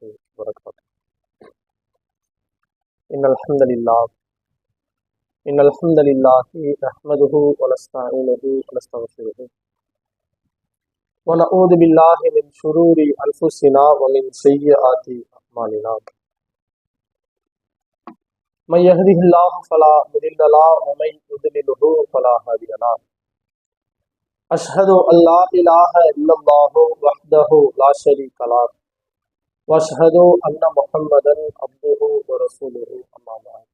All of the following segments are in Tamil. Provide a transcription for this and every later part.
وبركاته. إن الحمد لله نحمده ونستعينه ونستغفره ونعوذ بالله من شرور أنفسنا ومن سيئات أعمالنا. من يهده الله فلا مضل له ومن يضلله فلا هادي له. أشهد أن لا إله إلا الله وحده لا شريك له وأشهد أن محمدا عبده ورسوله أما بعد.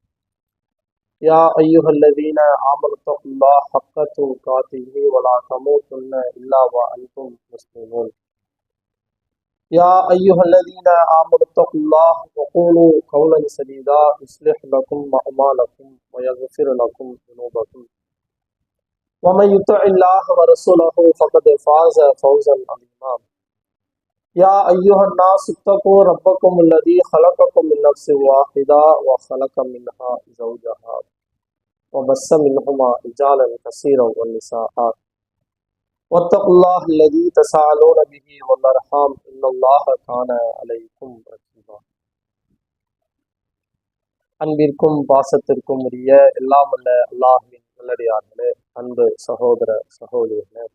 يا أيها الذين آمنوا اتقوا الله حق تقاته ولا تموتن إلا وأنتم مسلمون. يا أيها الذين آمنوا اتقوا الله وقولوا قولا سديدا يصلح لكم أعمالكم ويغفر لكم ذنوبكم ومن يطع الله ورسوله فقد فاز فوزا عظيما. يا أيها الناس اتقوا ربكم الذي خلقكم من نفس واحدة وخلق منها زوجها وبث منهما رجالا كثيرا ونساء واتقوا الله الذي تساءلون به والأرحام إن الله كان عليكم رقيبا. அன்பிற்கும் பாசத்திற்கும் உரிய எல்லாம் உள்ள அல்லாஹ்வின் நல்லடியார்களே, அன்பு சகோதர சகோதரிகளே,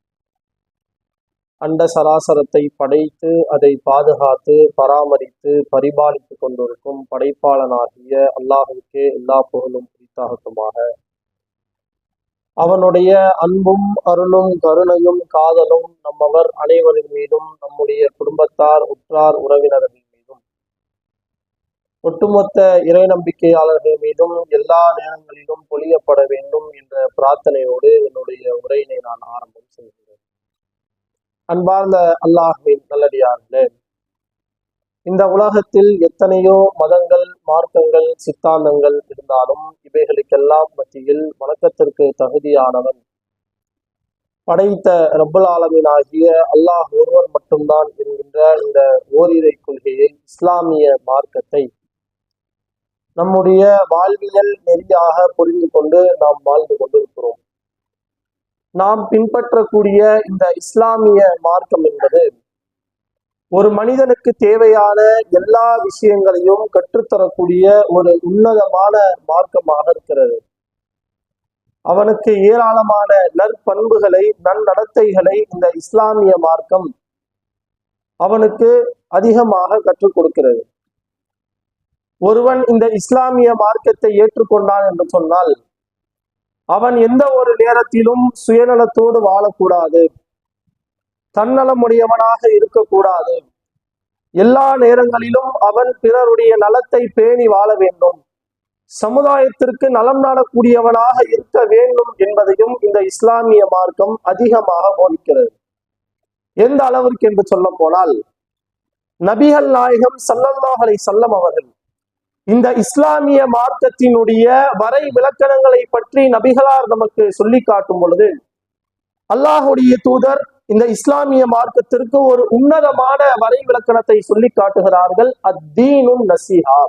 அண்ட சராசரத்தை படைத்து அதை பாதுகாத்து பராமரித்து பரிபாலித்து கொண்டிருக்கும் படைப்பாளனாகிய அல்லாஹுக்கே எல்லா புகழும் உரித்தாகட்டுமாக. அவனுடைய அன்பும் அருளும் கருணையும் காதலும் நம்மவர் அனைவரின் மீதும், நம்முடைய குடும்பத்தார் உற்றார் உறவினர்கள் மீதும், ஒட்டுமொத்த இறை நம்பிக்கையாளர்கள் மீதும் எல்லா நேரங்களிலும் பொழியப்பட வேண்டும் என்ற பிரார்த்தனையோடு என்னுடைய உரையினை நான் ஆரம்பம் செய்கிறேன். அன்பார்ந்த அல்லாஹ்வின் நல்லடியார்களே, இந்த உலகத்தில் எத்தனையோ மதங்கள், மார்க்கங்கள், சித்தாந்தங்கள் இருந்தாலும் இவைகளுக்கெல்லாம் மத்தியில் வணக்கத்திற்கு தகுதியானவன் படைத்த ரப்பல் ஆலமீன் ஆகிய அல்லாஹ் ஒருவர் மட்டும்தான் என்கின்ற இந்த ஓரிரை கொள்கையை, இஸ்லாமிய மார்க்கத்தை நம்முடைய வாழ்வியல் நெறியாக புரிந்து கொண்டு நாம் வாழ்ந்து கொண்டிருக்கிறோம். நாம் பின்பற்றக்கூடிய இந்த இஸ்லாமிய மார்க்கம் என்பது ஒரு மனிதனுக்கு தேவையான எல்லா விஷயங்களையும் கற்றுத்தரக்கூடிய ஒரு உன்னதமான மார்க்கமாக இருக்கிறது. அவனுக்கு ஏராளமான நற்பண்புகளை, நன்னடத்தைகளை இந்த இஸ்லாமிய மார்க்கம் அவனுக்கு அதிகமாக கற்றுக் கொடுக்கிறது. ஒருவன் இந்த இஸ்லாமிய மார்க்கத்தை ஏற்றுக்கொண்டான் என்று சொன்னால் அவன் எந்த ஒரு நேரத்திலும் சுயநலத்தோடு வாழக்கூடாது, தன்னலமுடையவனாக இருக்கக்கூடாது. எல்லா நேரங்களிலும் அவன் பிறருடைய நலத்தை பேணி வாழ வேண்டும், சமுதாயத்திற்கு நலம் நாடக்கூடியவனாக இருக்க வேண்டும் என்பதையும் இந்த இஸ்லாமிய மார்க்கம் அதிகமாக போதிக்கிறது. எந்த அளவிற்கு என்று சொல்ல போனால், நபிகள் நாயகம் ஸல்லல்லாஹு அலைஹி வஸல்லம் அவர்கள் இந்த இஸ்லாமிய மார்க்கத்தினுடைய வரை விளக்கணங்களை பற்றி நபிகளார் நமக்கு சொல்லி காட்டும் பொழுது, அல்லாஹுடைய தூதர் இந்த இஸ்லாமிய மார்க்கத்திற்கு ஒரு உன்னதமான வரை விளக்கணத்தை சொல்லி காட்டுகிறார்கள். அத்தீனுன் நசீஹா,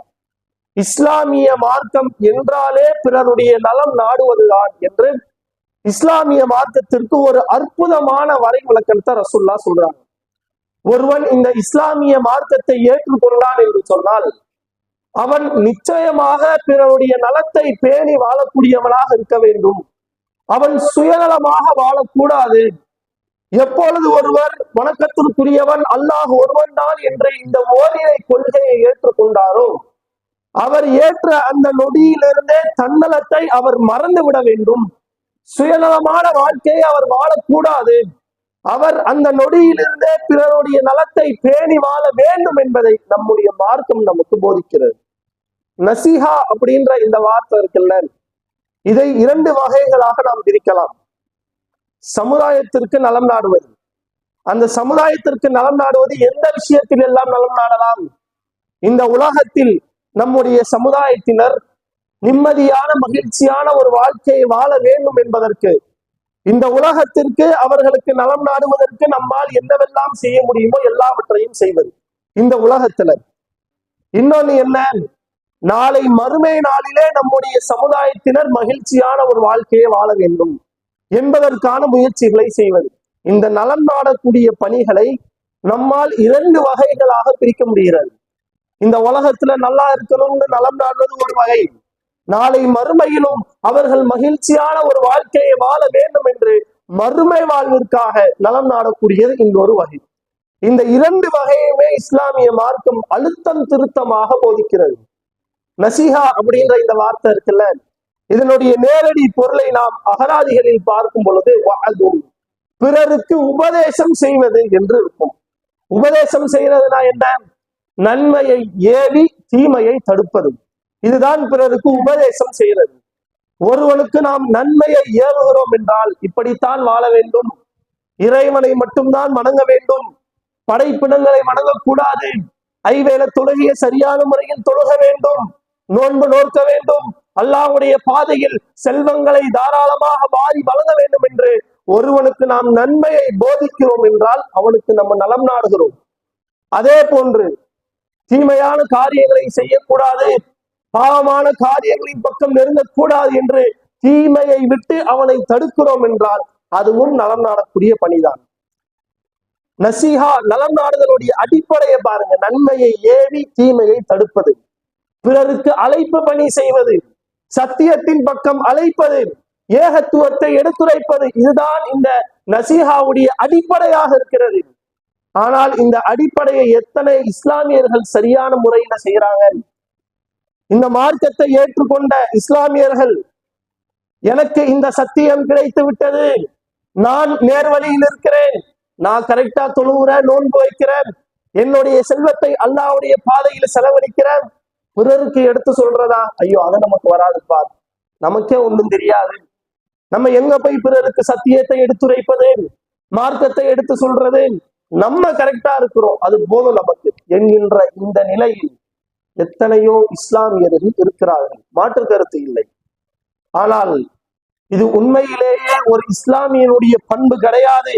இஸ்லாமிய மார்க்கம் என்றாலே பிறருடைய நலம் நாடுவதுதான் என்று இஸ்லாமிய மார்க்கத்திற்கு ஒரு அற்புதமான வரை விளக்கணத்தை ரசூலுல்லாஹ் சொல்றாங்க. ஒருவன் இந்த இஸ்லாமிய மார்க்கத்தை ஏற்றுக்கொண்டான் என்று சொன்னால் அவன் நிச்சயமாக பிறருடைய நலத்தை பேணி வாழக்கூடியவனாக இருக்க வேண்டும். அவன் சுயநலமாக வாழக்கூடாது. எப்பொழுது ஒருவர் வணக்கத்திற்குரியவன் அல்லாஹ் ஒருவன் தான் என்ற இந்த ஓரிரை கொள்கையை ஏற்றுக்கொண்டாரோ அவர் ஏற்ற அந்த நொடியிலிருந்தே தன்னலத்தை அவர் மறந்து விட வேண்டும். சுயநலமான வாழ்க்கையை அவர் வாழக்கூடாது. அவர் அந்த நொடியிலிருந்தே பிறருடைய நலத்தை பேணி வாழ வேண்டும் என்பதை நம்முடைய மார்க்கம் நமக்கு போதிக்கிறது. நசீஹா அப்படின்ற இந்த வார்த்தை இருக்குல்ல, இதை இரண்டு வகைகளாக நாம் பிரிக்கலாம். சமுதாயத்திற்கு நலம் நாடுவது, அந்த சமுதாயத்திற்கு நலம் நாடுவது எந்த விஷயத்தில் எல்லாம் நலம் நாடலாம்? இந்த உலகத்தில் நம்முடைய சமுதாயத்தினர் நிம்மதியான மகிழ்ச்சியான ஒரு வாழ்க்கையை வாழ வேண்டும் என்பதற்கு, இந்த உலகத்திற்கு அவர்களுக்கு நலம் நாடுவதற்கு நம்மால் என்னவெல்லாம் செய்ய முடியுமோ எல்லாவற்றையும் செய்வது இந்த உலகத்துல. இன்னொன்னு என்ன, நாளை மறுமை நாளிலே நம்முடைய சமுதாயத்தினர் மகிழ்ச்சியான ஒரு வாழ்க்கையை வாழ வேண்டும் என்பதற்கான முயற்சிகளை செய்வது. இந்த நலம் நாடக்கூடிய பணிகளை நம்மால் இரண்டு வகைகளாக பிரிக்க முடிகிறது. இந்த உலகத்துல நல்லா இருக்கணும்னு நலம் நாடுவது ஒரு வகை, நாளை மறுமையிலும் அவர்கள் மகிழ்ச்சியான ஒரு வாழ்க்கையை வாழ வேண்டும் என்று மறுமை வாழ்விற்காக நலம் நாடக்கூடியது இன்னொரு வகை. இந்த இரண்டு வகையுமே இஸ்லாமிய மார்க்கம் அழுத்தம் திருத்தமாக போதிக்கிறது. நசிஹா அப்படின்ற இந்த வார்த்தை இருக்குல்ல, இதனுடைய நேரடி பொருளை நாம் அகராதிகளில் பார்க்கும் பொழுது பிறருக்கு உபதேசம் செய்வது என்று இருக்கும். உபதேசம் செய்யறதுனா என்ன? நன்மையை ஏவி தீமையை தடுப்பது. இதுதான் பிறருக்கு உபதேசம் செய்யறது. ஒருவனுக்கு நாம் நன்மையை ஏவுகிறோம் என்றால் இப்படித்தான் வாழ வேண்டும், இறைவனை மட்டும்தான் வணங்க வேண்டும், படைப்பினங்களை வணங்கக்கூடாது, ஐவேளை தொழுகையை சரியான முறையில் தொழுக வேண்டும், நோன்பு நோக்க வேண்டும், அல்லாஹ்வுடைய பாதையில் செல்வங்களை தாராளமாக வாரி வழங்க வேண்டும் என்று ஒருவனுக்கு நாம் நன்மையை போதிக்கிறோம் என்றால் அவனுக்கு நம்ம நலம் நாடுகிறோம். அதே போன்று தீமையான காரியங்களை செய்யக்கூடாது, பாவமான காரியங்களின் பக்கம் நெருங்கக்கூடாது என்று தீமையை விட்டு அவனை தடுக்கிறோம் என்றால் அதுவும் நலம் நாடக்கூடிய பணிதான். நசீஹா நலம் நாடுதலுடைய அடிப்படையை பாருங்க. நன்மையை ஏவி தீமையை தடுப்பது, பிறருக்கு அழைப்பு பணி செய்வது, சத்தியத்தின் பக்கம் அழைப்பது, ஏகத்துவத்தை எடுத்துரைப்பது, இதுதான் இந்த நசீஹாவுடைய அடிப்படையாக இருக்கிறது. ஆனால் இந்த அடிப்படையை எத்தனை இஸ்லாமியர்கள் சரியான முறையில செய்யறாங்க? இந்த மார்க்கத்தை ஏற்றுக்கொண்ட இஸ்லாமியர்கள், எனக்கு இந்த சத்தியம் கிடைத்து விட்டது, நான் நேர்வழியில் இருக்கிறேன், நான் கரெக்டா தொழுகிறேன், நோன்பு வைக்கிறேன், என்னுடைய செல்வத்தை அல்லாஹ்வுடைய பாதையில செலவழிக்கிறேன், பிறருக்கு எடுத்து சொல்றதா? ஐயோ அது நமக்கு வராதுப்பா, நமக்கே ஒன்றும் தெரியாது, நம்ம எங்க போய் பிறருக்கு சத்தியத்தை எடுத்துரைப்பது, மார்க்கத்தை எடுத்து சொல்றது, நம்ம கரெக்டா இருக்கிறோம் அது போதும் நமக்கு என்கின்ற இந்த நிலையில் எத்தனையோ இஸ்லாமியர்கள் இருக்கிறார்கள், மாற்று கருத்து இல்லை. ஆனால் இது உண்மையிலேயே ஒரு இஸ்லாமியனுடைய பண்பு கிடையாது.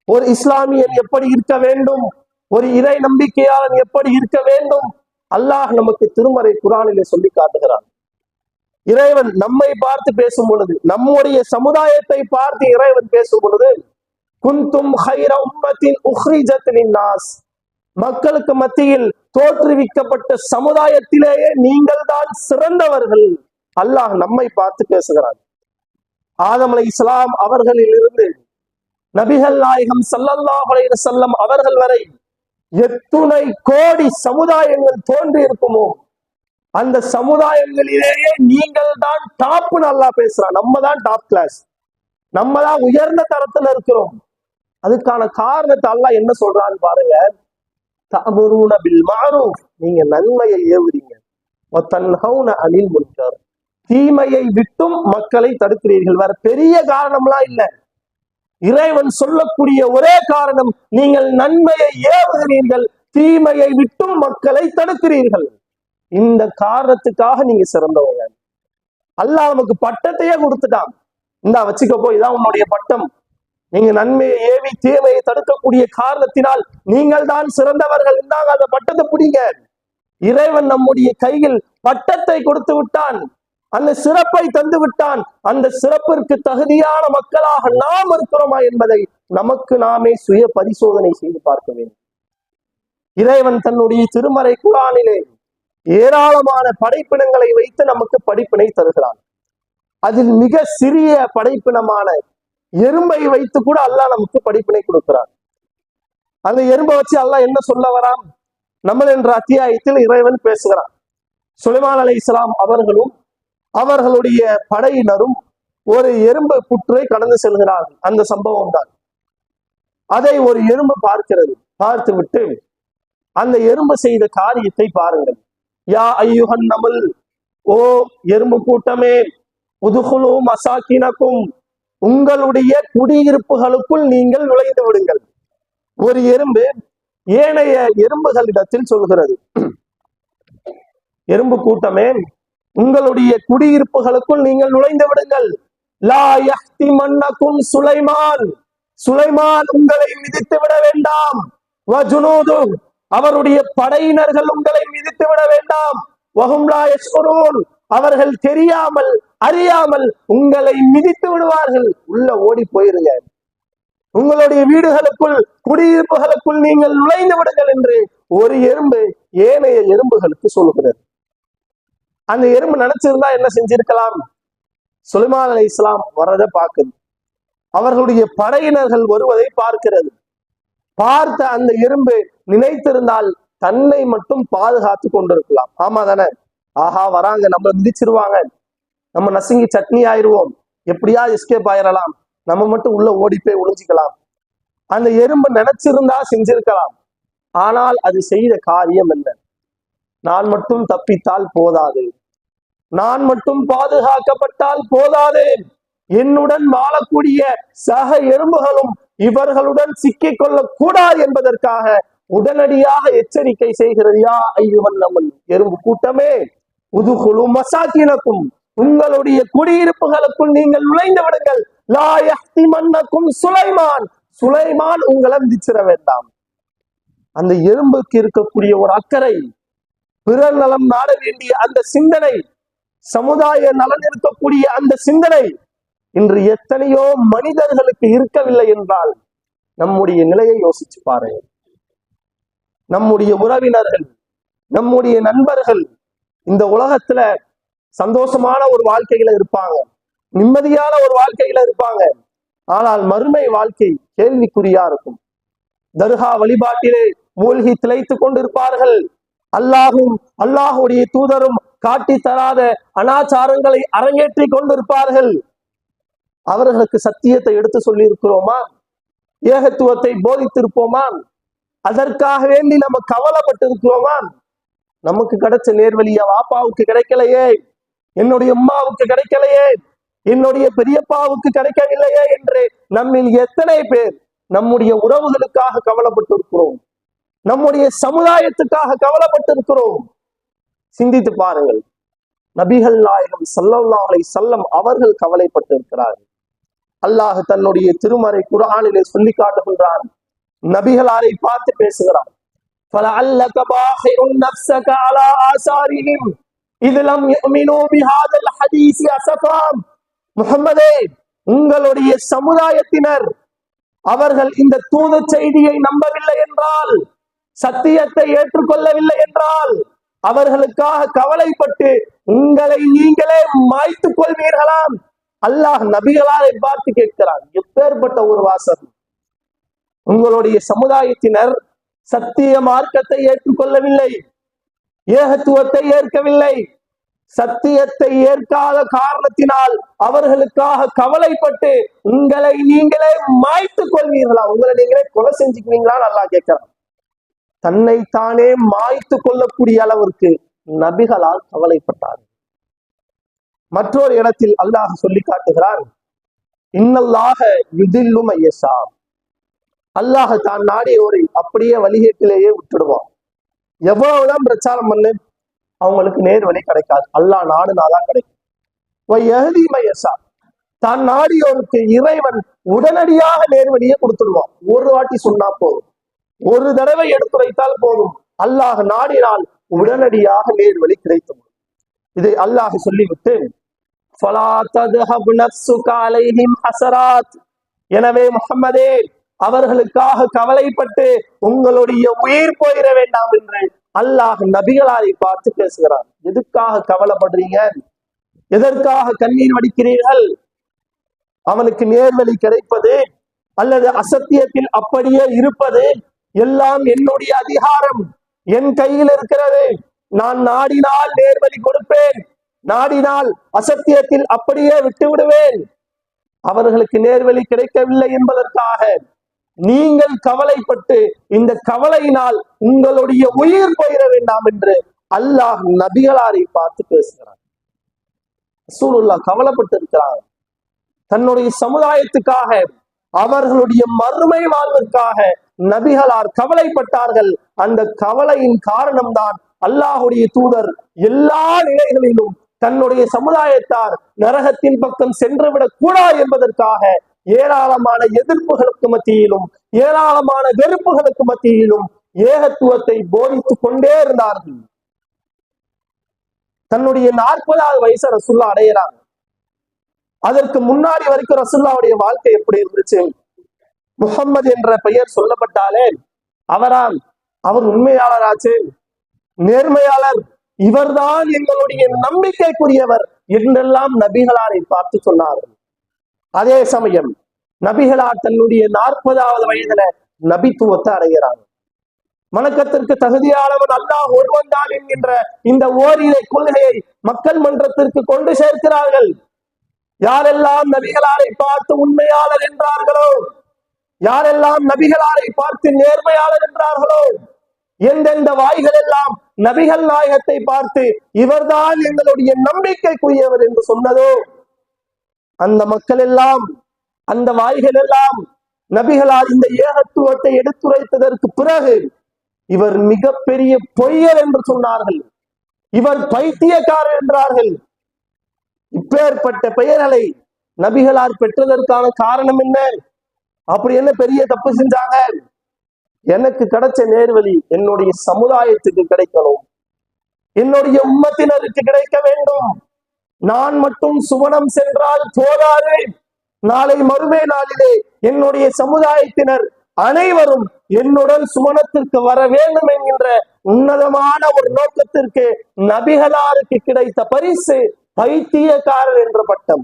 ஒரு இஸ்லாமியன் எப்படி இருக்க வேண்டும், ஒரு இறை நம்பிக்கையாளன் எப்படி இருக்க வேண்டும், அல்லாஹ் நமக்கு திருமறை குர்ஆனிலே சொல்லி காட்டுகிறான். இறைவன் நம்மை பார்த்து பேசும் பொழுது, நம்முடைய சமுதாயத்தை பார்த்து இறைவன் பேசும் பொழுது, குந்தும் ஹைர உம்மத்தின் உஹ்ரிஜத் லின்னாஸ், மக்களுக்கு மத்தியில் தோற்றுவிக்கப்பட்ட சமுதாயத்திலேயே நீங்கள் தான் சிறந்தவர்கள். அல்லாஹ் நம்மை பார்த்து பேசுகிறான். ஆதம் அலைஹிஸ்ஸலாம் அவர்களில் இருந்து நபிகள் நாயகம் ஸல்லல்லாஹு அலைஹி வஸல்லம் அவர்கள் வரை எத்துணை கோடி சமுதாயங்கள் தோன்றி இருக்குமோ அந்த சமுதாயங்களிலேயே நீங்கள் தான் டாப்னு அல்லாஹ் பேசுறான். நம்ம தான் டாப் கிளாஸ், நம்ம தான் உயர்ந்த தரத்துல இருக்கிறோம். அதுக்கான காரணத்தை அல்லாஹ் என்ன சொல்றான்னு பாருங்க. தஅமுருன பில் மஅரூஃப், நீங்க நன்மையை ஏவுறீங்க, வ தன்ஹவுன அனில் முன்கர், தீமையை விட்டும் மக்களை தடுக்கிறீர்கள். வேற பெரிய காரணம்லாம் இல்லை. இறைவன் சொல்லக்கூடிய ஒரே காரணம், நீங்கள் நன்மையை ஏவுகிறீர்கள், தீமையை விட்டும் மக்களை தடுக்கிறீர்கள். இந்த காரணத்துக்காக நீங்க சிறந்தவங்க. அல்லாஹ் நமக்கு பட்டத்தையே கொடுத்துட்டான், இந்தா வச்சுக்க போய், இதான் உன்னுடைய பட்டம், நீங்க நன்மையை ஏவி தீமையை தடுக்கக்கூடிய காரணத்தினால் நீங்கள் தான் சிறந்தவர்கள், இந்தாங்க அந்த பட்டத்தை பிடிங்க. இறைவன் நம்முடைய கையில் பட்டத்தை கொடுத்து விட்டான், அந்த சிறப்பை தந்து விட்டான். அந்த சிறப்பிற்கு தகுதியான மக்களாக நாம் இருக்கிறோமா என்பதை நமக்கு நாமே சுய பரிசோதனை செய்து பார்க்க வேண்டும். இறைவன் தன்னுடைய திருமறை குர்ஆனிலே ஏராளமான படைப்பினங்களை வைத்து நமக்கு படிப்பினை தருகிறான். அதில் மிக சிறிய படைப்பினமான எறும்பை வைத்து கூட அல்லாஹ் நமக்கு படிப்பினை கொடுக்கிறான். அந்த எறும்பை வச்சு அல்லாஹ் என்ன சொல்ல வரான்? நம்மள் என்ற அத்தியாயத்தில் இறைவன் பேசுகிறான். சுலைமான் அலைஹிஸ்ஸலாம் அவர்களும் அவர்களுடைய படையினரும் ஒரு எறும்பு புற்றை கடந்து செல்கிறார்கள். அந்த சம்பவம் தான். அதை ஒரு எறும்பு பார்க்கிறது. பார்த்து விட்டு அந்த எறும்பு செய்த காரியத்தை பாருங்கள். யா ஐயுஹன் நமல், ஓ எறும்பு கூட்டமே, உதுகுலு மசாக்கினக்கும், உங்களுடைய குடியிருப்புகளுக்குள் நீங்கள் நுழைந்து விடுங்கள். ஒரு எறும்பு ஏனைய எறும்புகளிடத்தில் சொல்கிறது, எறும்பு கூட்டமே, உங்களுடைய குடியிருப்புகளுக்குள் நீங்கள் நுழைந்து விடுங்கள். லா யஹ்திமன்னகும் சுலைமான், சுலைமான் உங்களை மிதித்து விட வேண்டாம். வஜுனூது, அவருடைய படையினர்கள் உங்களை மிதித்து விட வேண்டாம். வஹும் லா யஷ்குரூன், அவர்கள் தெரியாமல் அறியாமல் உங்களை மிதித்து விடுவார்கள். உள்ள ஓடி போயிருங்க, உங்களுடைய வீடுகளுக்குள் குடியிருப்புகளுக்குள் நீங்கள் நுழைந்து விடுங்கள் என்று ஒரு எறும்பு ஏனைய எறும்புகளுக்கு சொல்லுகிறது. அந்த எறும்பு நினைச்சிருந்தா என்ன செஞ்சிருக்கலாம்? சுலைமான் அலைஹிஸ்ஸலாம் வர்றதை பார்க்குது, அவர்களுடைய படையினர்கள் வருவதை பார்க்கிறது. பார்த்த அந்த எறும்பு நினைத்திருந்தால் தன்னை மட்டும் பாதுகாத்து கொண்டிருக்கலாம். ஆமா தானே? ஆஹா வராங்க, நம்ம மிதிச்சிருவாங்க, நம்ம நசுங்கி சட்னி ஆயிடுவோம், எப்படியா எஸ்கேப் ஆயிரலாம், நம்ம மட்டும் உள்ள ஓடி போய் ஒளிஞ்சிக்கலாம். அந்த எறும்பு நினைச்சிருந்தா செஞ்சிருக்கலாம். ஆனால் அது செய்த காரியம் என்ன? நான் மட்டும் தப்பித்தால் போதாது, நான் மட்டும் பாதுகாக்கப்பட்டால் போதாது, என்னுடன் வாழக்கூடிய சக எறும்புகளும் இவர்களுடன் சிக்கிக் கொள்ளக் கூடாது என்பதற்காக உடனடியாக எச்சரிக்கை செய்கிறது. யா ஐயுவன் நம்மன், எறும்பு கூட்டமே, உதுகுலு மசாக்கினக்கும், உங்களுடைய குடியிருப்புகளுக்குள் நீங்கள் நுழைந்து விடுங்கள். லா யஹ்திமன்னக்கும் சுலைமான், சுலைமான் உங்களை மிதிச்சிட வேண்டாம். அந்த எறும்புக்கு இருக்கக்கூடிய ஒரு அக்கறை, பிறர் நலம் நாட வேண்டிய அந்த சிந்தனை, சமுதாய நலன் இருக்கக்கூடிய அந்த சிந்தனை இன்று எத்தனையோ மனிதர்களுக்கு இருக்கவில்லை என்றால் நம்முடைய நிலையை யோசிச்சு பாருங்கள். நம்முடைய உறவினர்கள், நம்முடைய நண்பர்கள் இந்த உலகத்துல சந்தோஷமான ஒரு வாழ்க்கையில இருப்பாங்க, நிம்மதியான ஒரு வாழ்க்கையில இருப்பாங்க. ஆனால் மறுமை வாழ்க்கை கேள்விக்குறியா இருக்கும். தர்கா வழிபாட்டிலே மூழ்கி திளைத்துக் கொண்டிருப்பார்கள். அல்லாஹும் அல்லாஹுடைய தூதரும் காட்டி தராத அனாச்சாரங்களை அரங்கேற்றி கொண்டிருப்பார்கள். அவர்களுக்கு சத்தியத்தை எடுத்து சொல்லி இருக்கிறோமா? ஏகத்துவத்தை போதித்திருப்போமா? அதற்காக வேண்டி நம்ம கவலைப்பட்டு இருக்கிறோமா? நமக்கு கிடைச்ச நேர்வழியா வாப்பாவுக்கு கிடைக்கலையே, என்னுடைய அம்மாவுக்கு கிடைக்கலையே, என்னுடைய பெரியப்பாவுக்கு கிடைக்கவில்லையே என்று நம்மில் எத்தனை பேர் நம்முடைய உறவுகளுக்காக கவலைப்பட்டு இருக்கிறோம், நம்முடைய சமுதாயத்துக்காக கவலைப்பட்டு இருக்கிறோம்? சிந்தித்து பாருங்கள். நபிகள் நாயகம் ஸல்லல்லாஹு அலைஹி வஸல்லம் அவர்கள் கவலைப்பட்டு இருக்கிறார்கள். அல்லாஹ் தன்னுடைய திருமறை குர்ஆனிலே சொல்லி காட்டுகின்றான். நபிகளாரை பார்த்து பேசுகிறான். فَلَعَلَّكَ بَاخِعٌ نَفْسَكَ عَلَى آثَارِهِمْ إِذْ لَمْ يُؤْمِنُوا بِهَذَا الْحَدِيثِ أَسَفًا. முஹம்மதே, உங்களுடைய சமுதாயத்தினர் அவர்கள் இந்த தூது செய்தியை நம்பவில்லை என்றால், சத்தியத்தை ஏற்றுக்கொள்ளவில்லை என்றால், அவர்களுக்காக கவலைப்பட்டு உங்களை நீங்களே மாய்த்துக் கொள்வீர்களாம். அல்லாஹ் நபிகளாரை பார்த்து கேட்கிறான். எப்பேற்பட்ட ஒரு வாசகம்! உங்களுடைய சமுதாயத்தினர் சத்திய மார்க்கத்தை ஏற்றுக்கொள்ளவில்லை, ஏகத்துவத்தை ஏற்கவில்லை, சத்தியத்தை ஏற்காத காரணத்தினால் அவர்களுக்காக கவலைப்பட்டு உங்களை நீங்களே மாய்த்துக் கொள்வீர்களா, உங்களை நீங்களே கொலை செஞ்சுக்குவீங்களான்னு அல்லாஹ் கேட்கிறான். தன்னைத்தானே மாய்த்து கொள்ளக்கூடிய அளவிற்கு நபிகளால் கவலைப்பட்டார். மற்றொரு இடத்தில் அல்லாஹ் சொல்லி காட்டுகிறான். இன்னல்லாஹ யுதில்லு மையஷா, அல்லாஹ் தான் நாடியோரை அப்படியே வழிகேட்டிலேயே விட்டுடுவான். எவ்வளவுதான் பிரச்சாரம் பண்ணு, அவங்களுக்கு நேர் வழி கிடைக்காது. அல்லாஹ் நாடுனாதான் கிடைக்கும். மையஷா, தான் நாடியோருக்கு இறைவன் உடனடியாக நேர்வழியை கொடுத்துடுவான். ஒரு வாட்டி சொன்னா போதும், ஒரு தடவை எடுத்துரைத்தால் போதும், அல்லாஹ் நாடினால் உடனடியாக நேர்வழி கிடைத்தும். இதை அல்லாஹ் சொல்லிவிட்டு, எனவே முஹம்மதே, அவர்களுக்காக கவலைப்பட்டு உங்களுடைய உயிர் போயிட வேண்டாம் என்று அல்லாஹ் நபிகளாரை பார்த்து பேசுகிறார். எதுக்காக கவலைப்படுறீங்க? எதற்காக கண்ணீர் வடிக்கிறீர்கள்? அவனுக்கு நேர்வழி கிடைப்பது அல்லது அசத்தியத்தில் அப்படியே இருப்பது எல்லாம் என்னுடைய அதிகாரம், என் கையில் இருக்கிறது. நான் நாடினால் நேர்வழி கொடுப்பேன், நாடினால் அசத்தியத்தில் அப்படியே விட்டு விடுவேன். அவர்களுக்கு நேர்வழி கிடைக்கவில்லை என்பதற்காக நீங்கள் கவலைப்பட்டு இந்த கவலையினால் உங்களுடைய உயிர் போயிட வேண்டாம் என்று அல்லாஹ் நபிகளாரை பார்த்து பேசுகிறார். ரசூலுல்லாஹ் கவலைப்பட்டு இருக்கிறார். தன்னுடைய சமுதாயத்துக்காக, அவர்களுடைய மறுமை வாழ்விற்காக நபிகளார் கவலைப்பட்டார்கள். அந்த கவலையின் காரணம்தான் அல்லாஹுடைய தூதர் எல்லா நிலைகளிலும் தன்னுடைய சமுதாயத்தார் நரகத்தின் பக்கம் சென்றுவிடக் கூடாது என்பதற்காக ஏராளமான எதிர்ப்புகளுக்கு மத்தியிலும் ஏராளமான வெறுப்புகளுக்கு மத்தியிலும் ஏகத்துவத்தை போதித்துக் கொண்டே இருந்தார்கள். தன்னுடைய 40வது வயசு ரசூல்லா அடையிறாங்க. அதற்கு முன்னாடி வரைக்கும் ரசூல்லாவுடைய வாழ்க்கை எப்படி இருந்துச்சு? முஹம்மது என்ற பெயர் சொல்லப்பட்டாலே அவரால் அவர் உண்மையாளராச்சு, நேர்மையாளர், இவர்தான் எங்களுடைய நம்பிக்கைக்குரியவர் என்றெல்லாம் நபிகளாரை பார்த்து சொன்னார்கள். அதே சமயம் நபிகளார் தன்னுடைய 40வது வயதுல நபித்துவத்தை அடைகிறாங்க. வணக்கத்திற்கு தகுதியானவன் அல்லாஹ் ஒருவன் தான் என்கின்ற இந்த ஓரிரை கொள்கையை மக்கள் மன்றத்திற்கு கொண்டு சேர்க்கிறார்கள். யாரெல்லாம் நபிகளாரை பார்த்து உண்மையாளர் என்றார்களோ, யாரெல்லாம் நபிகளாரை பார்த்து நேர்மையாளர் என்றார்களோ, எந்தெந்த வாய்கள் எல்லாம் நபிகள் நாயகத்தை பார்த்து இவர்தான் எங்களுடைய நம்பிக்கைக்குரியவர் என்று சொன்னதோ, அந்த மக்கள் எல்லாம், அந்த வாய்கள் எல்லாம் நபிகளார் இந்த ஏகத்துவத்தை எடுத்துரைத்ததற்கு பிறகு இவர் மிகப்பெரிய பொய்யர் என்று சொன்னார்கள், இவர் பைத்தியக்காரர் என்றார்கள். இப்பேற்பட்ட பெயர்களை நபிகளார் பெற்றதற்கான காரணம் என்ன? அப்படி என்ன பெரிய தப்பு செஞ்சாங்க? எனக்கு கிடைச்ச நேர்வழி என்னுடைய சமுதாயத்துக்கு கிடைக்கணும், என்னுடைய உம்மத்தினருக்கு கிடைக்க வேண்டும். நான் மட்டும் சுவனம் சென்றால் போதாது, நாளை மறுமை நாளிலே என்னுடைய சமுதாயத்தினர் அனைவரும் என்னுடன் சுவனத்திற்கு வர வேண்டும் என்கின்ற உன்னதமான ஒரு நோக்கத்திற்கு நபிகளாருக்கு கிடைத்த பரிசு பைத்தியக்காரர் என்ற பட்டம்.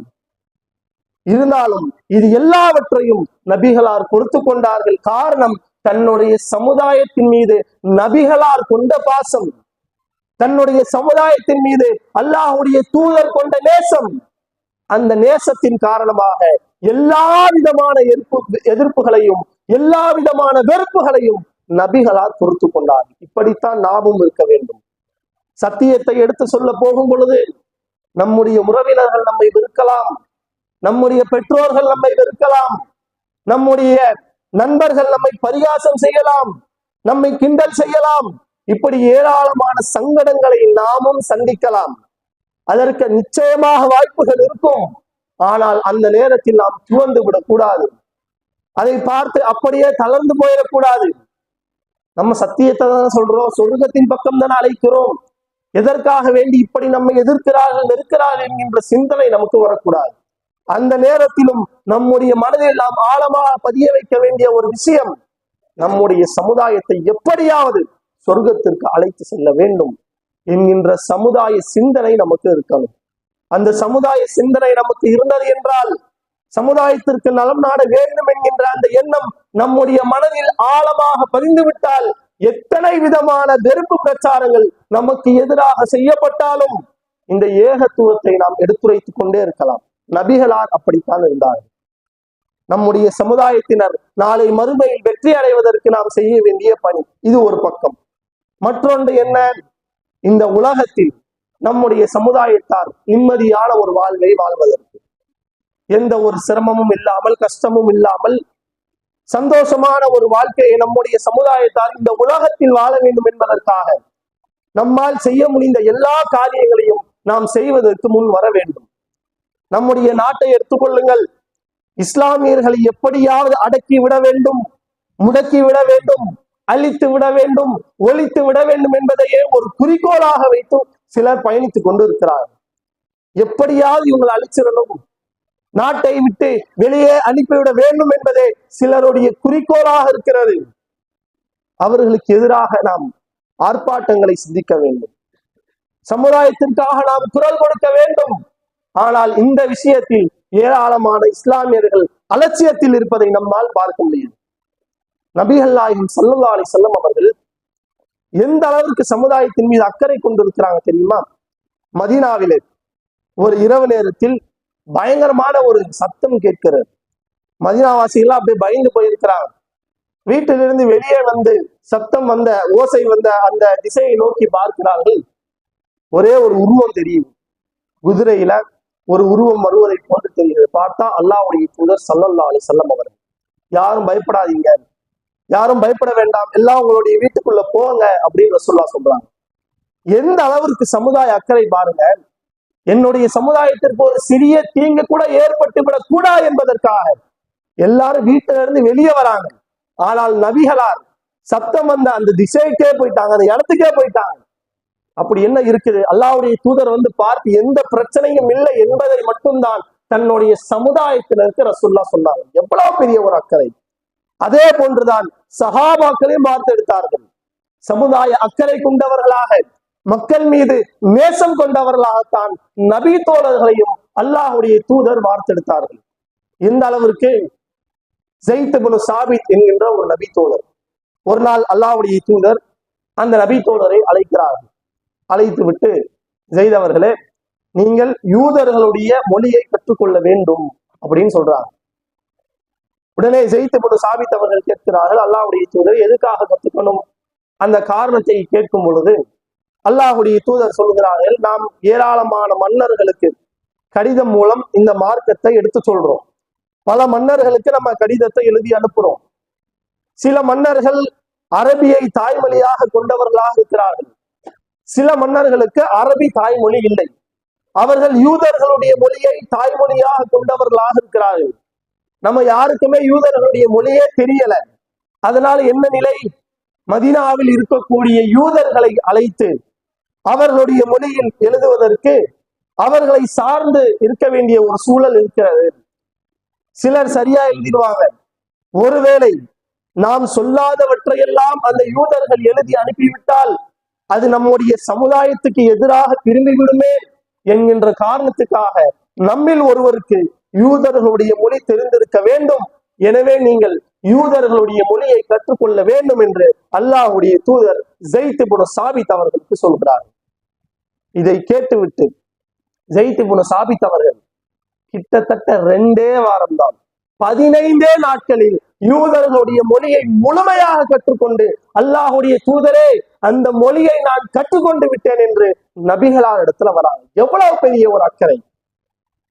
இருந்தாலும் இது எல்லாவற்றையும் நபிகளார் பொறுத்து கொண்டார்கள். காரணம், தன்னுடைய சமுதாயத்தின் மீது நபிகளார் கொண்ட பாசம், தன்னுடைய சமுதாயத்தின் மீது அல்லாஹ்வுடைய தூதர் கொண்ட நேசம். அந்த நேசத்தின் காரணமாக எல்லா விதமான எதிர்ப்புகளையும் எல்லா விதமான வெறுப்புகளையும் நபிகளார் பொறுத்து கொண்டார்கள். இப்படித்தான் நாமும் இருக்க வேண்டும். சத்தியத்தை எடுத்து சொல்ல போகும் பொழுது நம்முடைய உறவினர்கள் நம்மை வெறுக்கலாம், நம்முடைய பெற்றோர்கள் நம்மை வெறுக்கலாம், நம்முடைய நண்பர்கள் நம்மை பரிகாசம் செய்யலாம், நம்மை கிண்டல் செய்யலாம். இப்படி ஏராளமான சங்கடங்களை நாமும் சந்திக்கலாம். அதற்கு நிச்சயமாக வாய்ப்புகள் இருக்கும். ஆனால் அந்த நேரத்தில் நாம் துவந்து விடக்கூடாது, அதை பார்த்து அப்படியே தளர்ந்து போயிடக்கூடாது. நம்ம சத்தியத்தை தான் சொல்றோம், சொர்க்கத்தின் பக்கம் தான் அழைக்கிறோம், எதற்காக வேண்டி இப்படி நம்மை எதிர்க்கிறார்கள் நெருக்கிறார்கள் என்கின்ற சிந்தனை நமக்கு வரக்கூடாது. அந்த நேரத்திலும் நம்முடைய மனதில் நாம் ஆழமாக பதிய வைக்க வேண்டிய ஒரு விஷயம், நம்முடைய சமுதாயத்தை எப்படியாவது சொர்க்கத்திற்கு அழைத்து செல்ல வேண்டும் என்கின்ற சமுதாய சிந்தனை நமக்கு இருக்கணும். அந்த சமுதாய சிந்தனை நமக்கு இருந்தது என்றால், சமுதாயத்திற்கு நலம் நாட வேண்டும் என்கின்ற அந்த எண்ணம் நம்முடைய மனதில் ஆழமாக பதிந்து விட்டால், எத்தனை விதமான வெறுப்பு பிரச்சாரங்கள் நமக்கு எதிராக செய்யப்பட்டாலும் இந்த ஏகத்துவத்தை நாம் எடுத்துரைத்துக் கொண்டே இருக்கலாம். நபிகளார் அப்படித்தான் இருந்தார்கள். நம்முடைய சமுதாயத்தினர் நாளை மறுமையில் வெற்றி அடைவதற்கு நாம் செய்ய வேண்டிய பணி இது ஒரு பக்கம். மற்றொன்று என்ன? இந்த உலகத்தில் நம்முடைய சமுதாயத்தார் நிம்மதியான ஒரு வாழ்வை வாழ்வதற்கு, எந்த ஒரு சிரமமும் இல்லாமல் கஷ்டமும் இல்லாமல் சந்தோஷமான ஒரு வாழ்க்கையை நம்முடைய சமுதாயத்தார் இந்த உலகத்தில் வாழ வேண்டும் என்பதற்காக நம்மால் செய்ய முடிந்த எல்லா காரியங்களையும் நாம் செய்வதற்கு முன் வர வேண்டும். நம்முடைய நாட்டை எடுத்துக்கொள்ளுங்கள். இஸ்லாமியர்களை எப்படியாவது அடக்கி விட வேண்டும், முடக்கி விட வேண்டும், அழித்து விட வேண்டும், ஒழித்து விட வேண்டும் என்பதையே ஒரு குறிக்கோளாக வைத்து சிலர் பயணித்துக் கொண்டு இருக்கிறார்கள். எப்படியாவது இவங்களை அழிச்சிடணும், நாட்டை விட்டு வெளியே அனுப்பிவிட வேண்டும் என்பதே சிலருடைய குறிக்கோளாக இருக்கிறது. அவர்களுக்கு எதிராக நாம் ஆர்ப்பாட்டங்களை சிந்திக்க வேண்டும், சமுதாயத்திற்காக நாம் குரல் கொடுக்க வேண்டும். ஆனால் இந்த விஷயத்தில் ஏராளமான இஸ்லாமியர்கள் அலட்சியத்தில் இருப்பதை நம்மால் பார்க்க முடியும். நபிகள் நாயகம் ஸல்லல்லாஹு அலைஹி வஸல்லம் அவர்கள் எந்த அளவிற்கு சமுதாயத்தின் மீது அக்கறை கொண்டிருக்கிறாங்க தெரியுமா? மதீனாவிலே ஒரு இரவு நேரத்தில் பயங்கரமான ஒரு சத்தம் கேட்கிறது. மதீனாவாசிகள் அப்படியே பயந்து போயிருக்கிறாங்க. வீட்டிலிருந்து வெளியே வந்து சத்தம் வந்த ஓசை வந்த அந்த திசையை நோக்கி பார்க்கிறார்கள். ஒரே ஒரு உருவம் தெரியும், குதிரையில ஒரு உருவம் வருவதை போன்று தெரிகிறது. பார்த்தா அல்லாஹ்வுடைய தூதர் ஸல்லல்லாஹு அலைஹி வஸல்லம் அவர்கள். யாரும் பயப்படாதீங்க, யாரும் பயப்பட வேண்டாம், எல்லாம் உங்களுடைய வீட்டுக்குள்ள போங்க அப்படின்னு ரசூலுல்லாஹ் சொல்றாங்க. எந்த அளவிற்கு சமுதாய அக்கறை பாருங்க. என்னுடைய சமுதாயத்திற்கு ஒரு சிறிய தீங்கு கூட ஏற்பட்டு விடக் கூடாது என்பதற்காக எல்லாரும் வீட்டில இருந்து வெளியே வராங்க. ஆனால் நபிகளார் சத்தம் வந்த அந்த திசைக்கே போயிட்டாங்க, அந்த இடத்துக்கே போயிட்டாங்க. அப்படி என்ன இருக்குது? அல்லாஹ்வுடைய தூதர் வந்து பார்த்து எந்த பிரச்சனையும் இல்லை என்பதை மட்டும்தான் தன்னுடைய சமுதாயத்தினருக்கு ரசூலுல்லாஹ் சொன்னாங்க. எவ்வளவு பெரிய ஒரு அக்கறை! அதே போன்றுதான் சஹாபாக்களையும் பார்த்து எடுத்தார்கள். சமுதாய அக்கறை கொண்டவர்களாக, மக்கள் மீது நேசம் கொண்டவர்களாகத்தான் நபி தோழர்களையும் அல்லாஹுடைய தூதர் வார்த்தெடுத்தார்கள். இந்த அளவிற்கு ஸைத் இப்னு சாபித் என்கின்ற ஒரு நபி தோழர், ஒரு நாள் அல்லாஹ்வுடைய தூதர் அந்த நபி தோழரை அழைக்கிறார்கள். அழைத்து விட்டு, ஸைத் அவர்களே, நீங்கள் யூதர்களுடைய மொழியை கற்றுக்கொள்ள வேண்டும் அப்படின்னு சொல்றாங்க. உடனே ஸைத் இப்னு சாபித் அவர்கள் கேட்கிறார்கள், அல்லாஹ்வுடைய தூதர் எதுக்காக கற்றுக்கணும்? அந்த காரணத்தை கேட்கும் பொழுது அல்லாஹ்வுடைய தூதர் சொல்கிறார்கள், நாம் ஏராளமான மன்னர்களுக்கு கடிதம் மூலம் இந்த மார்க்கத்தை எடுத்து சொல்றோம். பல மன்னர்களுக்கு நம்ம கடிதத்தை எழுதி அனுப்புறோம். சில மன்னர்கள் அரபியை தாய்மொழியாக கொண்டவர்களாக இருக்கிறார்கள். சில மன்னர்களுக்கு அரபி தாய்மொழி இல்லை. அவர்கள் யூதர்களுடைய மொழியை தாய்மொழியாக கொண்டவர்களாக இருக்கிறார்கள். நம்ம யாருக்குமே யூதர்களுடைய மொழியே தெரியல. அதனால என்ன நிலை? மதீனாவில் இருக்கக்கூடிய யூதர்களை அழைத்து அவர்களுடைய மொழியில் எழுதுவதற்கு அவர்களை சார்ந்து இருக்க வேண்டிய ஒரு சூழல் இருக்கிறது. சிலர் சரியா எழுதிடுவாங்க. ஒருவேளை நாம் சொல்லாதவற்றையெல்லாம் அந்த யூதர்கள் எழுதி அனுப்பிவிட்டால் அது நம்முடைய சமுதாயத்துக்கு எதிராக திரும்பிவிடுமே என்கின்ற காரணத்துக்காக நம்மில் ஒருவருக்கு யூதர்களுடைய மொழி தெரிந்திருக்க வேண்டும். எனவே நீங்கள் யூதர்களுடைய மொழியை கற்றுக்கொள்ள வேண்டும் என்று அல்லாஹ்வுடைய தூதர் ஸைத் இப்னு சாபித் அவர்களுக்கு சொல்கிறார். இதை கேட்டுவிட்டு ஸைத் இப்னு சாபித் அவர்கள் கிட்டத்தட்ட 2 வாரம் தான், 15 நாட்களில் யூதர்களுடைய மொழியை முழுமையாக கற்றுக்கொண்டு, அல்லாஹ்வுடைய தூதரே, அந்த மொழியை நான் கற்றுக்கொண்டு விட்டேன் என்று நபிகளார் இடத்துல வராங்க. எவ்வளவு பெரிய ஒரு அக்கறை!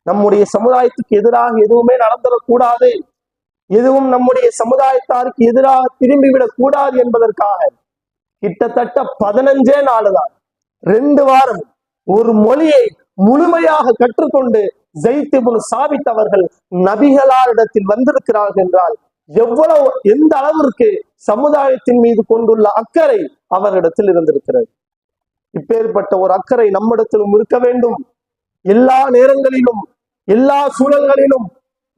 நம்முடைய சமுதாயத்துக்கு எதிராக எதுவுமே நடந்துடக்கூடாது, எதுவும் நம்முடைய சமுதாயத்தாருக்கு எதிராக திரும்பிவிடக் கூடாது என்பதற்காக கிட்டத்தட்ட 15 நாள் தான், 2 வாரம் ஒரு மொழியை முழுமையாக கற்றுக்கொண்டு ஸைத் இப்னு சாபித் அவர்கள் நபிகளாரிடத்தில் வந்திருக்கிறார்கள் என்றால் எவ்வளவு, எந்த அளவிற்கு சமுதாயத்தின் மீது கொண்டுள்ள அக்கறை அவரிடத்தில் இருந்திருக்கிறது. இப்பேற்பட்ட ஒரு அக்கறை நம்மிடத்திலும் இருக்க வேண்டும். எல்லா நேரங்களிலும், எல்லா சூழல்களிலும்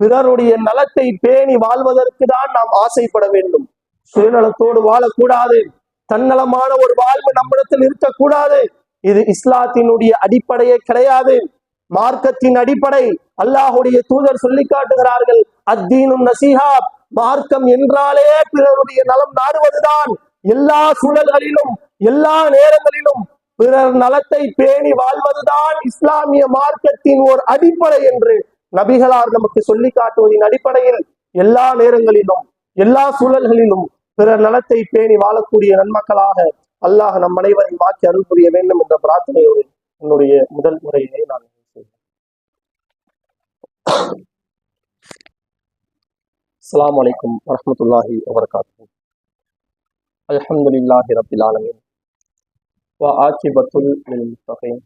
பிறருடைய நலத்தை பேணி வாழ்வதற்கு தான் நாம் ஆசைப்பட வேண்டும். சுயநலத்தோடு வாழக்கூடாது. தன்னலமான ஒரு வாழ்வு நம்மிடத்தில் இருக்கக்கூடாது. இது இஸ்லாத்தினுடைய அடிப்படையே கிடையாது. மார்க்கத்தின் அடிப்படை அல்லாஹ்வுடைய தூதர் சொல்லி காட்டுகிறார்கள், அத்தீனும் நசீஹா, மார்க்கம் என்றாலே பிறருடைய நலம் நாடுவதுதான். எல்லா சூழல்களிலும், எல்லா நேரங்களிலும் பிறர் நலத்தை பேணி வாழ்வதுதான் இஸ்லாமிய மார்க்கத்தின் ஒரு அடிப்படை என்று நபிகளார் நமக்கு சொல்லி காட்டுவதின் அடிப்படையில் எல்லா நேரங்களிலும், எல்லா சூழல்களிலும் பிறர் நலத்தை பேணி வாழக்கூடிய நன்மக்களாக அல்லாஹ் நம் அனைவரையும் மாற்றி அருள் புரிய வேண்டும் என்ற பிரார்த்தனையோடு என்னுடைய முதல் உரையினை நான் அஸ்ஸலாமு அலைக்கும் வரஹ்மத்துல்லாஹி வபரகாத்துஹு. அல்ஹம்துலில்லாஹி ரப்பில் ஆலமீன் வ ஆகிபத்துல் லில் முத்தகீன்.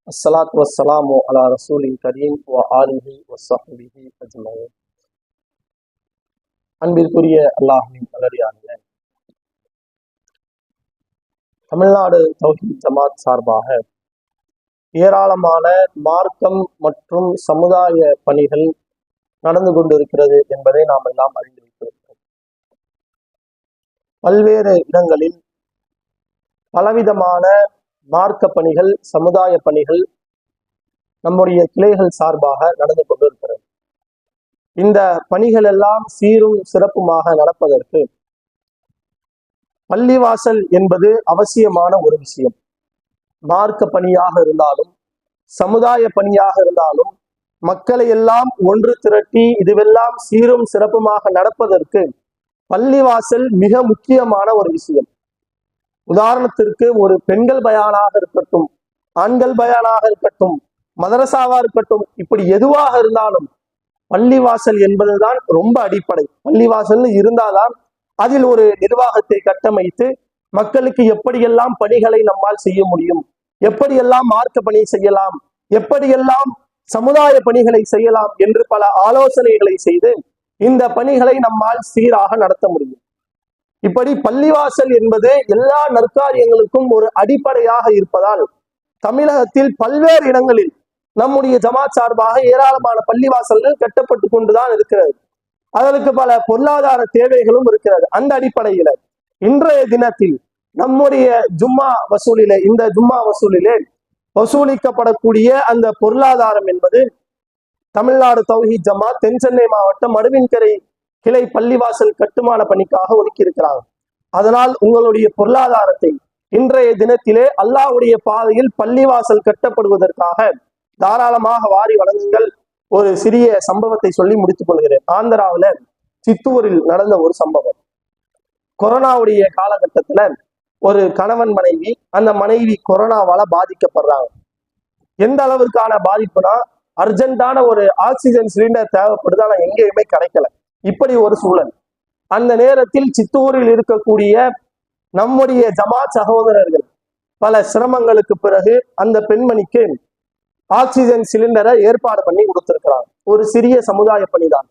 அஸ்ஸலாத்து வஸ்ஸலாமு அலா ரசூலில் கரீம் வ ஆலிஹி வஸ்ஸஹ்பிஹி அஜ்மஈன். அன்பிற்குரிய அல்லாஹ்வின் நல்லடியார்களே, தமிழ்நாடு தௌஹீத் ஜமாத் சார்பாக ஏராளமான மார்க்கம் மற்றும் சமுதாய பணிகள் நடந்து கொண்டிருக்கிறது என்பதை நாம் எல்லாம் அறிந்திருக்கிறோம். பல்வேறு இடங்களில் பலவிதமான மார்க்க பணிகள், சமுதாய பணிகள் நம்முடைய கிளைகள் சார்பாக நடந்து கொண்டிருக்கிறது. இந்த பணிகள் எல்லாம் சீரும் சிறப்புமாக நடப்பதற்கு பள்ளிவாசல் என்பது அவசியமான ஒரு விஷயம். மார்க்க பணியாக இருந்தாலும், சமுதாய பணியாக இருந்தாலும், மக்களை எல்லாம் ஒன்று திரட்டி இதுவெல்லாம் சீரும் சிறப்புமாக நடப்பதற்கு பள்ளிவாசல் மிக முக்கியமான ஒரு விஷயம். உதாரணத்திற்கு ஒரு பெண்கள் பயானாக இருக்கட்டும், ஆண்கள் பயானாக இருக்கட்டும், மதரசாவா இருக்கட்டும், இப்படி எதுவாக இருந்தாலும் பள்ளிவாசல் என்பதுதான் ரொம்ப அடிப்படை. பள்ளிவாசல் இருந்தால்தான் அதில் ஒரு நிர்வாகத்தை கட்டமைத்து மக்களுக்கு எப்படியெல்லாம் பணிகளை நம்மால் செய்ய முடியும், எப்படியெல்லாம் மார்க்க பணி செய்யலாம், எப்படியெல்லாம் சமுதாய பணிகளை செய்யலாம் என்று பல ஆலோசனைகளை செய்து இந்த பணிகளை நம்மால் சீராக நடத்த முடியும். இப்படி பள்ளிவாசல் என்பது எல்லா நற்காரியங்களுக்கும் ஒரு அடிப்படையாக இருப்பதால் தமிழகத்தில் பல்வேறு இடங்களில் நம்முடைய ஜமாத் சார்பாக ஏராளமான பள்ளிவாசல்கள் கட்டப்பட்டு கொண்டுதான் இருக்கிறது. அதற்கு பல பொருளாதார தேவைகளும் இருக்கிறது. அந்த அடிப்படையில இன்றைய தினத்தில் நம்முடைய ஜும்மா வசூலிலே, இந்த ஜும்மா வசூலிலே வசூலிக்கப்படக்கூடிய அந்த பொருளாதாரம் என்பது தமிழ்நாடு தௌஹீத் ஜமாத் தென் சென்னை மாவட்டம் மடுவின்கரை கிளை பள்ளிவாசல் கட்டுமான பணிக்காக ஒதுக்கி இருக்கிறாங்க. அதனால் உங்களுடைய பொருளாதாரத்தை இன்றைய தினத்திலே அல்லாஹ்வுடைய பாதையில் பள்ளிவாசல் கட்டப்படுவதற்காக தாராளமாக வாரி வழங்குங்கள். ஒரு சிறிய சம்பவத்தை சொல்லி முடித்துக் கொள்கிறேன். ஆந்திராவில சித்தூரில் நடந்த ஒரு சம்பவம். கொரோனாவுடைய காலகட்டத்துல ஒரு கணவன் மனைவி, அந்த மனைவி கொரோனாவால பாதிக்கப்படுறாங்க. எந்த அளவிற்கான பாதிப்புனா, அர்ஜென்டான ஒரு ஆக்சிஜன் சிலிண்டர் தேவைப்படுது, ஆனா எங்கேயுமே கிடைக்கல. இப்படி ஒரு சூழல். அந்த நேரத்தில் சித்தூரில் இருக்கக்கூடிய நம்முடைய ஜமாத் சகோதரர்கள் பல சிரமங்களுக்கு பிறகு அந்த பெண்மணிக்கு ஆக்சிஜன் சிலிண்டரை ஏற்பாடு பண்ணி கொடுத்திருக்கிறாங்க. ஒரு சிறிய சமுதாய பணிதான்.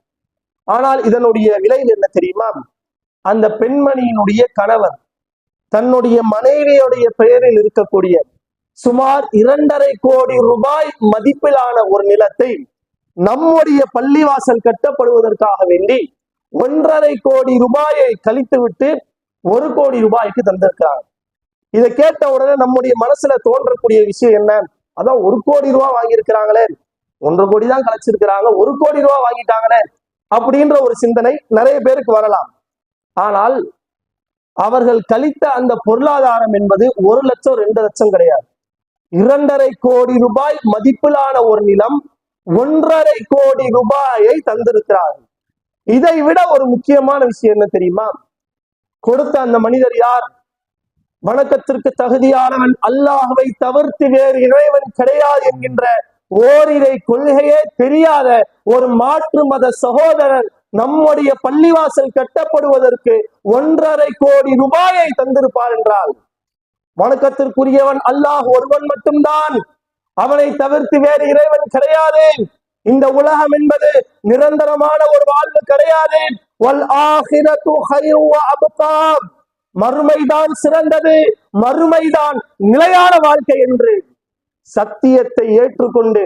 ஆனால் இதனுடைய விலை என்ன தெரியுமா? அந்த பெண்மணியினுடைய கணவர் தன்னுடைய மனைவியுடைய பெயரில் இருக்கக்கூடிய சுமார் 2.5 கோடி ரூபாய் மதிப்பிலான ஒரு நிலத்தை நம்முடைய பள்ளிவாசல் கட்டப்படுவதற்காக வேண்டி 1.5 கோடி ரூபாயை கழித்துவிட்டு 1 கோடி ரூபாய்க்கு தந்திருக்கிறாங்க. இதை கேட்ட உடனே நம்முடைய மனசுல தோன்றக்கூடிய விஷயம் என்ன? அதான் 1 கோடி ரூபாய் வாங்கியிருக்கிறாங்களே, 1.5 கோடி தான் கழிச்சிருக்கிறாங்க, 1 கோடி ரூபாய் வாங்கிட்டாங்களே அப்படின்ற ஒரு சிந்தனை நிறைய பேருக்கு வரலாம். ஆனால் அவர்கள் கழித்த அந்த பொருளாதாரம் என்பது 1 லட்சம் 2 லட்சம் கிடையாது. 2.5 கோடி ரூபாய் மதிப்பிலான ஒரு நிலம் 1.5 கோடி ரூபாயை தந்திருக்கிறார்கள். இதை விட ஒரு முக்கியமான விஷயம் என்ன தெரியுமா? கொடுத்த அந்த மனிதர் யார்? வணக்கத்திற்கு தகுதியானவன் அல்லாஹ்வை தவிர்த்து வேறு இறைவன் கிடையாது என்கின்ற ஓரிரை கொள்கையே தெரியாத ஒரு மாற்று மத சகோதரர் நம்முடைய பள்ளிவாசல் கட்டப்படுவதற்கு 1.5 கோடி ரூபாயை தந்திருப்பார் என்றால், வணக்கத்திற்குரியவன் அல்லாஹ் ஒருவன் மட்டும்தான், அவனை தவிர்த்து வேறு இறைவன் கிடையாது. இந்த உலகம் என்பது நிரந்தரமான ஒரு வாழ்வு கிடையாது. மறுமைதான் சிறந்தது, மறுமைதான் நிலையான வாழ்க்கை என்று சத்தியத்தை ஏற்றுக்கொண்டு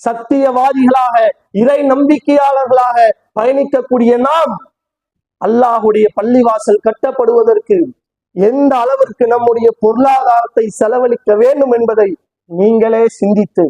சத்தியவாதிகளாக இறை நம்பிக்கையாளர்களாக பயணிக்கக்கூடிய நாம் அல்லாஹுடைய பள்ளிவாசல் கட்டப்படுவதற்கு எந்த அளவிற்கு நம்முடைய பொருளாதாரத்தை செலவழிக்க வேண்டும் என்பதை நீங்களே சிந்தித்து,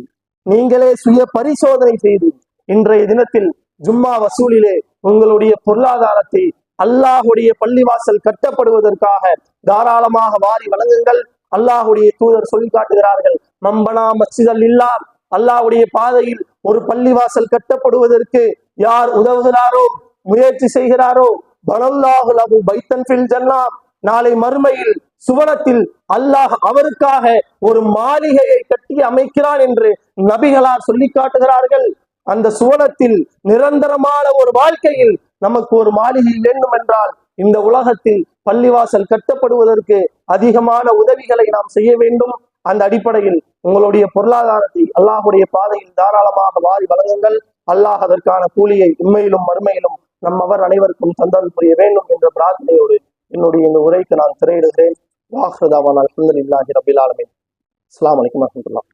நீங்களே சுய பரிசோதனை செய்து இன்றைய தினத்தில் ஜும்மா வசூலிலே உங்களுடைய பொருளாதாரத்தை அல்லாஹுடைய பள்ளிவாசல் கட்டப்படுவதற்காக தாராளமாக வாரி வழங்குங்கள். அல்லாஹுடைய தூதர் சொல்லி காட்டுகிறார்கள், மம்பனா மஸ்ஜிதல் இல்லா, அல்லாஹ்வுடைய பாதையில் ஒரு பள்ளிவாசல் கட்டப்படுவதற்கு யார் உதவுகிறாரோ, முயற்சி செய்கிறாரோ, பனல்லாஹு லஹு பைத்தன் ஃபில் ஜன்னah, நாளை மறுமையில் சுவனத்தில் அல்லாஹ் அவருக்காக ஒரு மாளிகையை கட்டி அமைக்கிறான் என்று நபிகளார் சொல்லி காட்டுகிறார்கள். அந்த சுவனத்தில் நிரந்தரமான ஒரு வாழ்க்கையில் நமக்கு ஒரு மாளிகை வேண்டும் என்றால் இந்த உலகத்தில் பள்ளிவாசல் கட்டப்படுவதற்கு அதிகமான உதவிகளை நாம் செய்ய வேண்டும். அந்த அடிப்படையில் உங்களுடைய பொருளாதாரத்தை அல்லாஹுடைய பாதையில் தாராளமாக வாரி வழங்குங்கள். அல்லாஹ் அதற்கான கூலியை உண்மையிலும் மறுமையிலும் நம்மவர் அனைவருக்கும் தந்தல் புரிய வேண்டும் என்ற பிரார்த்தனையோடு என்னுடைய இந்த உரைக்கு நான் திரையிடுகிறேன். வாஹ்ருதாவான் அல்ஹம்துலில்லாஹி ரப்பில் ஆலமீன். அஸ்ஸலாமு அலைக்கும் வரஹ்மத்துல்லாஹ்.